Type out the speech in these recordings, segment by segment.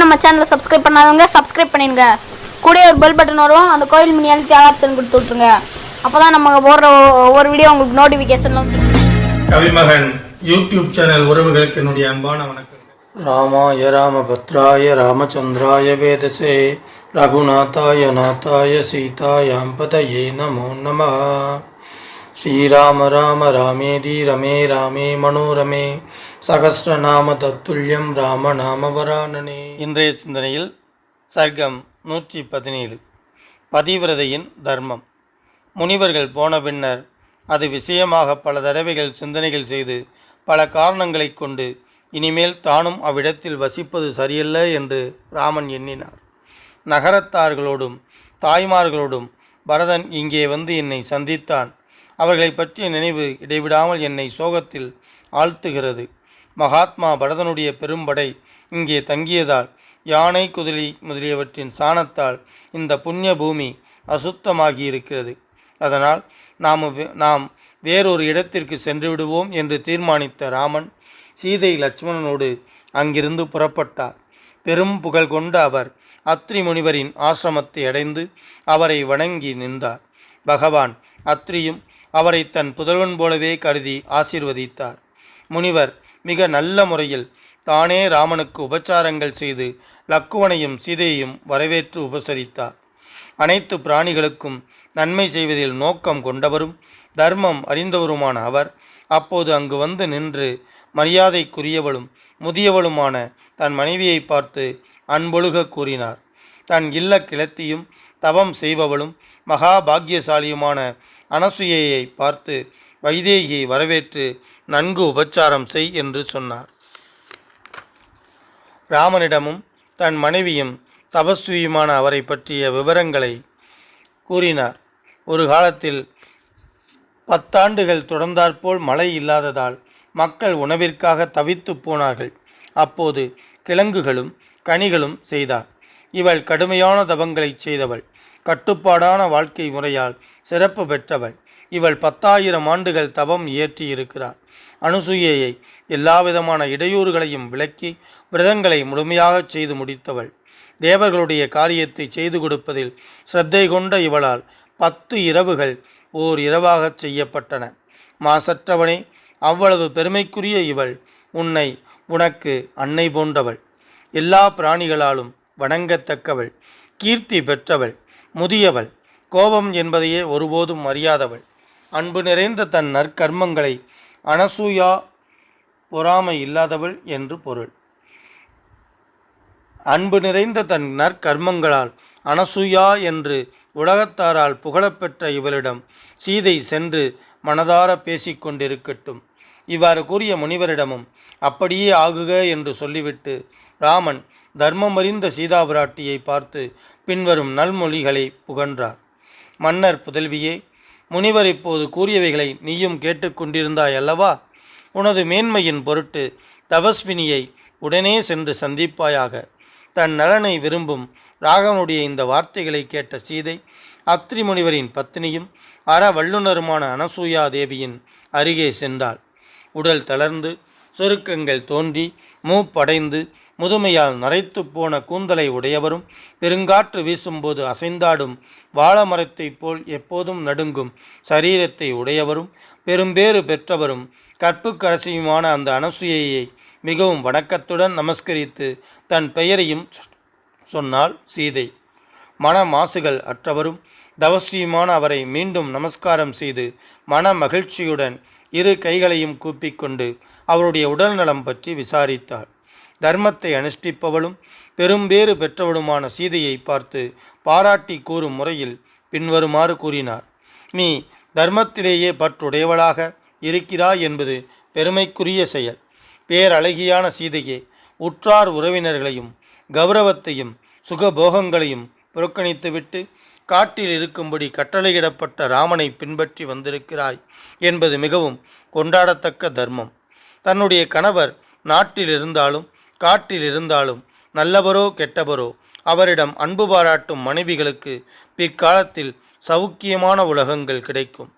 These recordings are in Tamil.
நம்ம சேனலை சப்ஸ்கிரைப் பண்ணாதவங்க சப்ஸ்கிரைப் பண்ணிடுங்க. கூட ஒரு பெல் பட்டன் வரும், அந்த கோயில் மணி அழுத்தி ஆப்ஷன் கொடுத்து விட்ருங்க. அப்போ தான் நம்ம போடுற ஒவ்வொரு வீடியோ உங்களுக்கு நோட்டிஃபிகேஷன்ல வந்து. கவிமகன் யூடியூப் சேனல் உறவுகளுக்கு என்னுடைய அன்பான வணக்கம். ராமாய ராமபத்ராய ராமச்சந்திராய வேதசே ரகுநாதாய நாதாய சீதாயாம் பதயே நமோ நமः. ஸ்ரீராம ராம ராமேதி ரமே ராமே மனோரமே சகஸ்ரநாம தத்துல்யம் ராம நாம வரானனே. இன்றைய சிந்தனையில் சர்க்கம் 117 பதிவிரதையின் தர்மம். முனிவர்கள் போன பின்னர் அது விஷயமாக பல தடவைகள் சிந்தனைகள் செய்து பல காரணங்களை கொண்டு இனிமேல் தானும் அவ்விடத்தில் வசிப்பது சரியல்ல என்று ராமன் எண்ணினார். நகரத்தார்களோடும் தாய்மார்களோடும் பரதன் இங்கே வந்து என்னை சந்தித்தான். அவர்களை பற்றிய நினைவு இடைவிடாமல் என்னை சோகத்தில் ஆழ்த்துகிறது. மகாத்மா பரதனுடைய பெரும்படை இங்கே தங்கியதால் யானை குதிரை முதலியவற்றின் சாணத்தால் இந்த புண்ணிய பூமி அசுத்தமாகி இருக்கிறது. அதனால் நாம் வேறொரு இடத்திற்கு சென்று விடுவோம் என்று தீர்மானித்த ராமன் சீதை லட்சுமணனோடு அங்கிருந்து புறப்பட்டார். பெரும் புகழ் கொண்ட அவர் அத்ரி முனிவரின் ஆசிரமத்தை அடைந்து அவரை வணங்கி நின்றார். பகவான் அத்ரியும் அவரை தன் புதல்வன் போலவே கருதி ஆசீர்வதித்தார். முனிவர் மிக நல்ல முறையில் தானே ராமனுக்கு உபச்சாரங்கள் செய்து லக்குவனையும் சீதையையும் வரவேற்று உபசரித்தார். அனைத்து பிராணிகளுக்கும் நன்மை செய்வதில் நோக்கம் கொண்டவரும் தர்மம் அறிந்தவருமான அவர் அப்போது அங்கு வந்து நின்று மரியாதைக்குரியவளும் முதியவளுமான தன் மனைவியை பார்த்து அன்பொழுக கூறினார். தன் இல்ல கிளத்தியும் தவம் செய்பவளும் மகாபாகியசாலியுமான அனசூயையை பார்த்து வைதேகியை வரவேற்று நன்கு உபச்சாரம் செய் என்று சொன்னார். ராமனிடமும் தன் மனைவியும் தபஸ்வியுமான அவரை பற்றிய விவரங்களை கூறினார். ஒரு காலத்தில் 10 ஆண்டுகள் தொடர்ந்தாற்போல் மழை இல்லாததால் மக்கள் உணவிற்காக தவித்து போனார்கள். அப்போது கிழங்குகளும் கனிகளும் செய்தார். இவள் கடுமையான தவங்களை செய்தவள். கட்டுப்பாடான வாழ்க்கை முறையால் சிறப்பு பெற்றவள். இவள் 10,000 ஆண்டுகள் தவம் இயற்றி இருக்கிறார். அனுசூயையை எல்லாவிதமான இடையூறுகளையும் விலக்கி விரதங்களை முழுமையாக செய்து முடித்தவள். தேவர்களுடைய காரியத்தை செய்து கொடுப்பதில் சிரத்தை கொண்ட இவளால் 10 இரவுகள் ஓர் இரவாக செய்யப்பட்டன. மாசற்றவனே, அவ்வளவு பெருமைக்குரிய இவள் உனக்கு அன்னை போன்றவள். எல்லா பிராணிகளாலும் வணங்கத்தக்கவள், கீர்த்தி பெற்றவள், முதியவள், கோபம் என்பதையே ஒருபோதும் அறியாதவள். அன்பு நிறைந்த தன் நற்கர்மங்களை அனசூயா பொறாமை இல்லாதவள் என்று பொருள். அன்பு நிறைந்த தன் நற்கர்மங்களால் அனசூயா என்று உலகத்தாரால் புகழப்பெற்ற இவளிடம் சீதை சென்று மனதார பேசிக்கொண்டிருக்கட்டும். இவ்வாறு கூறிய முனிவரிடமும் அப்படியே ஆகுக என்று சொல்லிவிட்டு ராமன் தர்மமறிந்த சீதா பிராட்டியை பார்த்து பின்வரும் நல்மொழிகளை புகன்றார். மன்னர் புதல்வியே, முனிவர் இப்போது கூறியவைகளை நீயும் கேட்டுக்கொண்டிருந்தாய் அல்லவா? உனது மேன்மையின் பொருட்டு தபஸ்வினியை உடனே சென்று சந்திப்பாயாக. தன் நலனை விரும்பும் ராகவனுடைய இந்த வார்த்தைகளை கேட்ட சீதை அத்ரி முனிவரின் பத்தினியும் வல்லுனருமான அனசூயா தேவியின் அருகே சென்றாள். உடல் தளர்ந்து சுருக்கங்கள் தோன்றி மூப்படைந்து முதுமையால் நரைத்து போன கூந்தலை உடையவரும் பெருங்காற்று வீசும்போது அசைந்தாடும் வாழமரத்தைப் போல் எப்போதும் நடுங்கும் சரீரத்தை உடையவரும் பெரும்பேறு பெற்றவரும் கற்புக்கரசியுமான அந்த அனசூயையை மிகவும் வணக்கத்துடன் நமஸ்கரித்து தன் பெயரையும் சொன்னாள் சீதை. மன மாசுகள் அற்றவரும் தவசியுமான அவரை மீண்டும் நமஸ்காரம் செய்து மன மகிழ்ச்சியுடன் இரு கைகளையும் கூப்பிக்கொண்டு அவருடைய உடல்நலம் பற்றி விசாரித்தாள். தர்மத்தை அனுஷ்டிப்பவளும் பெரும்பேறு பெற்றவளுமான சீதையை பார்த்து பாராட்டி கூறும் முறையில் பின்வருமாறு கூறினார். நீ தர்மத்திலேயே பற்றுடையவளாக இருக்கிறாய் என்பது பெருமைக்குரிய செயல். பேரழகியான சீதையே, உற்றார் உறவினர்களையும் கௌரவத்தையும் சுகபோகங்களையும் புறக்கணித்துவிட்டு காட்டில் இருக்கும்படி கட்டளையிடப்பட்ட ராமனை பின்பற்றி வந்திருக்கிறாய் என்பது மிகவும் கொண்டாடத்தக்க தர்மம். தன்னுடைய கணவர் நாட்டில் இருந்தாலும் காட்டில் இருந்தாலும் நல்லவரோ கெட்டவரோ அவரிடம் அன்பு பாராட்டும் மனைவிகளுக்கு பிற்காலத்தில் சௌக்கியமான உலகங்கள் கிடைக்கும்.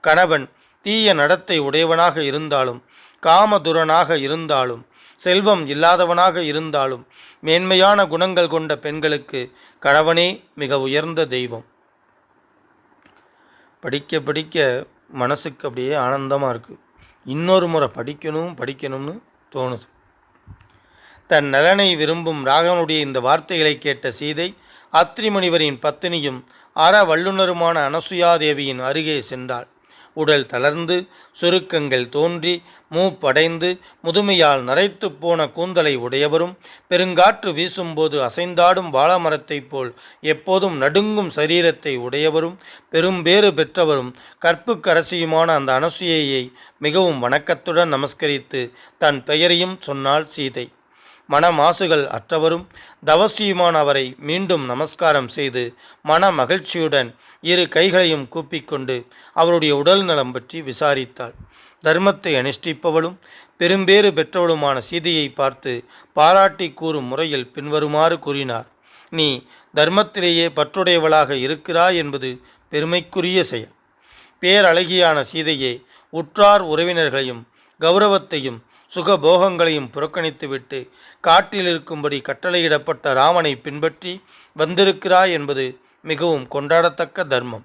கணவன் தீய நடத்தை உடையவனாக இருந்தாலும் காமதுரனாக இருந்தாலும் செல்வம் இல்லாதவனாக இருந்தாலும் மேன்மையான குணங்கள் கொண்ட பெண்களுக்கு கணவனே மிக உயர்ந்த தெய்வம். படிக்க படிக்க மனசுக்கு அப்படியே ஆனந்தமாக இருக்குது. இன்னொரு முறை படிக்கணும்னு தோணுது. தன் நலனை விரும்பும் ராகவனுடைய இந்த வார்த்தைகளை கேட்ட சீதை அத்ரி முனிவரின் பத்தினியும் அற வல்லுநருமான அனசுயாதேவியின் அருகே சென்றாள். உடல் தளர்ந்து சுருக்கங்கள் தோன்றி மூப்படைந்து முதுமையால் நரைத்து போன கூந்தலை உடையவரும் பெருங்காற்று வீசும்போது அசைந்தாடும் வாழமரத்தைப் போல் எப்போதும் நடுங்கும் சரீரத்தை உடையவரும் பெரும்பேறு பெற்றவரும் கற்புக்கரசியுமான அந்த அனசுயையை மிகவும் வணக்கத்துடன் நமஸ்கரித்து தன் பெயரையும் சொன்னாள் சீதை. மனமாசுகள் அற்றவரும் தவசியுமான அவரை மீண்டும் நமஸ்காரம் செய்து மன மகிழ்ச்சியுடன் இரு கைகளையும் கூப்பிக்கொண்டு அவருடைய உடல் நலம் பற்றி விசாரித்தாள். தர்மத்தை அனுஷ்டிப்பவளும் பெரும்பேறு பெற்றவளுமான சீதையை பார்த்து பாராட்டி கூறும் முறையில் பின்வருமாறு கூறினார். நீ தர்மத்திலேயே பற்றுடையவளாக இருக்கிறாய் என்பது பெருமைக்குரிய செயல். பேரழகியான சீதையே, உற்றார் உறவினர்களையும் கௌரவத்தையும் சுகபோகங்களையும் புறக்கணித்துவிட்டு காட்டில் இருக்கும்படி கட்டளையிடப்பட்ட ராமனை பின்பற்றி வந்திருக்கிறாய் என்பது மிகவும் கொண்டாடத்தக்க தர்மம்.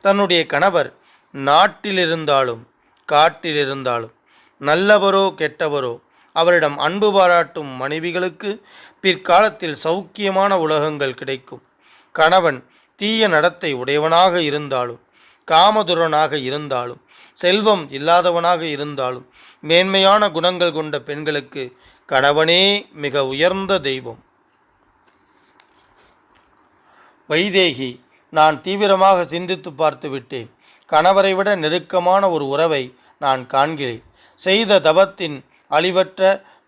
தன்னுடைய கணவர் நாட்டிலிருந்தாலும் காட்டிலிருந்தாலும் நல்லவரோ கெட்டவரோ அவரிடம் அன்பு பாராட்டும் மனைவிகளுக்கு பிற்காலத்தில் சௌக்கியமான உலகங்கள் கிடைக்கும். கணவன் தீய நடத்தை உடையவனாக இருந்தாலும் காமதுரனாக இருந்தாலும் செல்வம் இல்லாதவனாக இருந்தாலும் மேன்மையான குணங்கள் கொண்ட பெண்களுக்கு கணவனே மிக உயர்ந்த தெய்வம். வைதேகி, நான் தீவிரமாக சிந்தித்து பார்த்து விட்டேன். கணவரை விட நெருக்கமான ஒரு உறவை நான் காண்கிறேன். செய்த தவத்தின் அழிவற்ற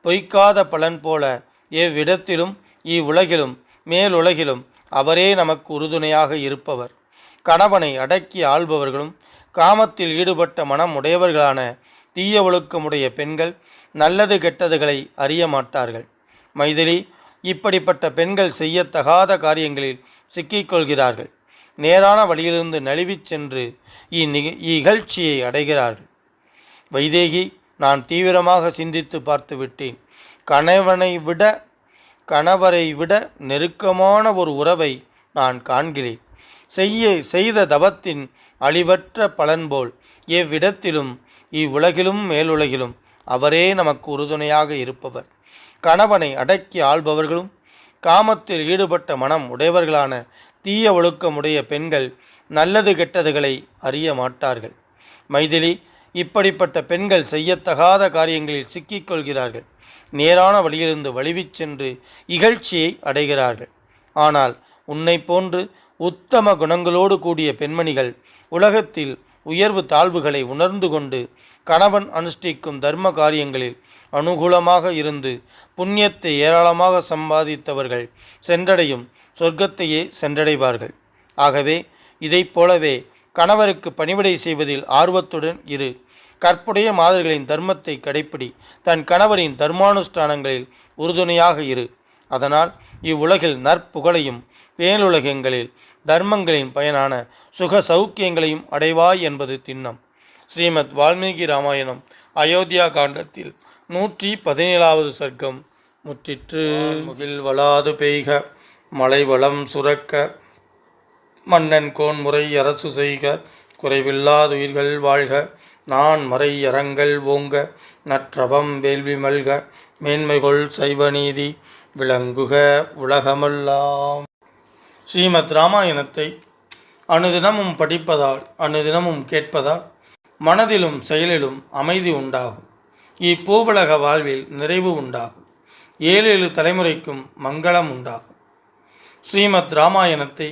பொய்க்காத பலன் போல எவ்விடத்திலும் இவ்வுலகிலும் மேலுலகிலும் அவரே நமக்கு உறுதுணையாக இருப்பவர். கணவனை அடக்கி ஆள்பவர்களும் காமத்தில் ஈடுபட்ட மனம் உடையவர்களான தீய ஒழுக்கமுடைய பெண்கள் நல்லது கெட்டதுகளை அறிய மாட்டார்கள். மைதிலி, இப்படிப்பட்ட பெண்கள் செய்யத்தகாத காரியங்களில் சிக்கிக்கொள்கிறார்கள். நேரான வழியிலிருந்து நழுவிச் சென்று இகழ்ச்சியை அடைகிறார்கள். வைதேகி, நான் தீவிரமாக சிந்தித்து பார்த்து விட்டேன். கணவரை விட நெருக்கமான ஒரு உறவை நான் காண்கிறேன். செய்த தவத்தின் அழிவற்ற பலன் போல் எவ்விடத்திலும் இவ்வுலகிலும் மேலுலகிலும் அவரே நமக்கு உறுதுணையாக இருப்பவர். கணவனை அடக்கி ஆள்பவர்களும் காமத்தில் ஈடுபட்ட மனம் உடையவர்களான தீய ஒழுக்கமுடைய பெண்கள் நல்லது கெட்டதுகளை அறிய மாட்டார்கள். மைதிலி, இப்படிப்பட்ட பெண்கள் செய்யத்தகாத காரியங்களில் சிக்கிக்கொள்கிறார்கள். நேரான வழியிலிருந்து வழிவிச் சென்று இகழ்ச்சியை அடைகிறார்கள். ஆனால் உன்னை போன்று உத்தம குணங்களோடு கூடிய பெண்மணிகள் உலகத்தில் உயர்வு தாழ்வுகளை உணர்ந்து கொண்டு கணவன் அனுஷ்டிக்கும் தர்ம காரியங்களில் அனுகூலமாக இருந்து புண்ணியத்தை ஏராளமாக சம்பாதித்தவர்கள் சென்றடையும் சொர்க்கத்தையே சென்றடைவார்கள். ஆகவே இதைப் போலவே கணவருக்கு பணிவிடை செய்வதில் ஆர்வத்துடன் இரு. கற்புடைய மாதர்களின் தர்மத்தை கடைப்பிடி. தன் கணவரின் தர்மானுஷ்டானங்களில் உறுதுணையாக இரு. அதனால் இவ்வுலகில் நற்புகழையும் பேணுலகங்களில் தர்மங்களின் பயனான சுக சௌக்கியங்களையும் அடைவாய் என்பது திண்ணம். ஸ்ரீமத் வால்மீகி ராமாயணம் அயோத்தியா காண்டத்தில் 117வது சர்க்கம் முற்றிற்று. முகில் வளாது பெய்க, மலை வளம் சுரக்க, மன்னன் கோன்முறை அரசு செய்க, குறைவில்லாதுயிர்கள் வாழ்க, நான் மறை அறங்கள் ஓங்க, நற்றவம் வேள்வி மல்க, மேன்மைகொள் சைவநீதி விளங்குக உலகமெல்லாம். ஸ்ரீமத் ராமாயணத்தை அனுதினமும் படிப்பதால் அனுதினமும் கேட்பதால் மனதிலும் செயலிலும் அமைதி உண்டாகும். இப்பூவுலக வாழ்வில் நிறைவு உண்டாகும். 7 தலைமுறைக்கும் மங்களம் உண்டாகும். ஸ்ரீமத் ராமாயணத்தை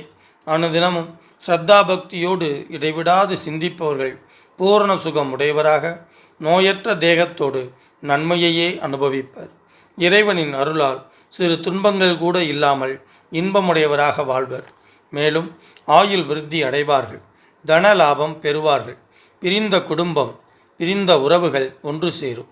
அனுதினமும் ஸ்ரத்தாபக்தியோடு இடைவிடாது சிந்திப்பவர்கள் பூரண சுகம் உடையவராக நோயற்ற தேகத்தோடு நன்மையையே அனுபவிப்பர். இறைவனின் அருளால் சிறு துன்பங்கள் கூட இல்லாமல் இன்பமுடையவராக வாழ்வர். மேலும் ஆயுள் விருத்தி அடைவார்கள். தன லாபம் பெறுவார்கள். பிரிந்த குடும்பம், பிரிந்த உறவுகள் ஒன்று சேரும்.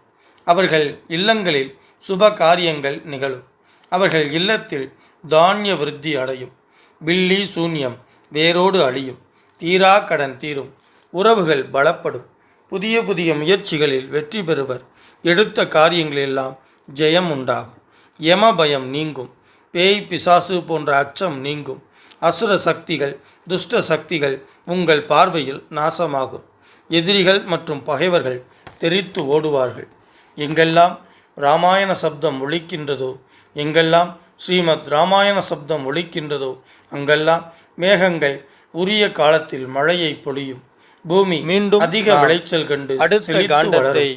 அவர்கள் இல்லங்களில் சுப காரியங்கள் நிகழும். அவர்கள் இல்லத்தில் தானிய விருத்தி அடையும். பில்லி சூன்யம் வேரோடு அழியும். தீரா கடன் தீரும். உறவுகள் பலப்படும். புதிய புதிய முயற்சிகளில் வெற்றி பெறுவர். எடுத்த காரியங்களெல்லாம் ஜெயம் உண்டாகும். யம பயம் நீங்கும். பேய் பிசாசு போன்ற அச்சம் நீங்கும். அசுர சக்திகள் துஷ்ட சக்திகள் உங்கள் பார்வையில் நாசமாகும். எதிரிகள் மற்றும் பகைவர்கள் தெரித்து ஓடுவார்கள். எங்கெல்லாம் இராமாயண சப்தம் ஒலிக்கின்றதோ, எங்கெல்லாம் ஸ்ரீமத் இராமாயண சப்தம் ஒலிக்கின்றதோ அங்கெல்லாம் மேகங்கள் உரிய காலத்தில் மழையை பொழியும். பூமி மீண்டும் அதிக விளைச்சல் கண்டு அடுத்த காண்டத்தை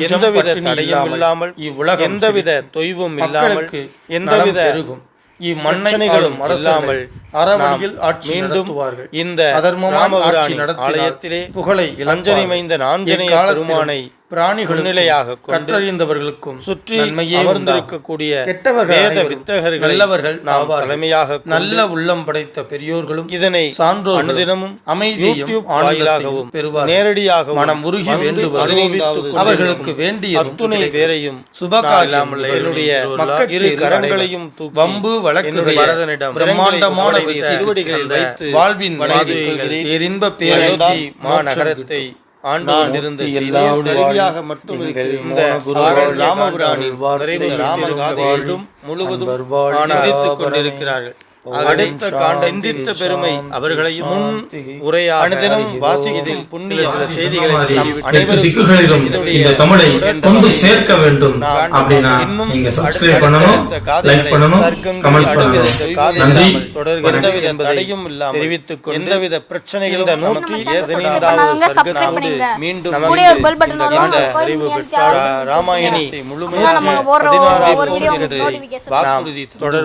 எந்தவித தடையும் இல்லாமல் இவ்வுலகம் எந்தவித தொய்வும் இல்லாமல் எந்தவித இருக்கும். இம்மன்னனைகளும் அரசாமல் அறவழியில் ஆட்சி நடத்துவார்கள். இந்த ராமபிராணி ஆலயத்திலே புகழை அஞ்சனை மைந்தன் ஆஞ்சநேய பெருமானை பிராணிகள் நிலையாக கற்றறிந்தவர்களுக்கும் சுற்றி அமர்ந்திருக்கக்கூடிய வேத வித்தகர்கள் நல்லவர்கள் நாம் தலைமையாக நல்ல உள்ளம் படைத்த பெரியோர்களும் இதனை சான்றோர் அனுதினமும் அமைதியையும் வாயிலாகவும் பெறுவார். நேரடியாக மனம் உருகி வேண்டுவது அவர்களுக்கு வேண்டிய அத்துணை பேரையும் சுபகாலாமல் என்னுடைய மக்கள் இரு கரங்களையும் வம்பு வழக்கு வரதனிடம் பிரம்மாண்டமான திருவடிகளில் வைத்து வாழ்வின் பேரின்ப பேரொத்தி மாநகரத்தை ஆண்டு மட்டும் ராமபுராணி ராமகாதையிலும் முழுவதும் சிந்தித்துக் கொண்டிருக்கிறார்கள். அடுத்த சிந்தித்த பெருமை அவர்களையும் முன் உரையாடினும் வாசியதில் புண்ணிய சில செய்திகளை திக்குகளிலும் இந்த தமிழை கொண்டு சேர்க்க வேண்டும் அப்படின்னா நீங்க சப்ஸ்கிரைப் பண்ணணும், லைக் பண்ணணும், கமெண்ட் பண்ணணும். நன்றி. எந்தவித தடையும் இல்லாமல் தெரிவித்துக் எந்தவித பிரச்சனைகளும் மீண்டும் ராமாயணத்தை முழுமையாக 16 வாக்குறுதி தொடர்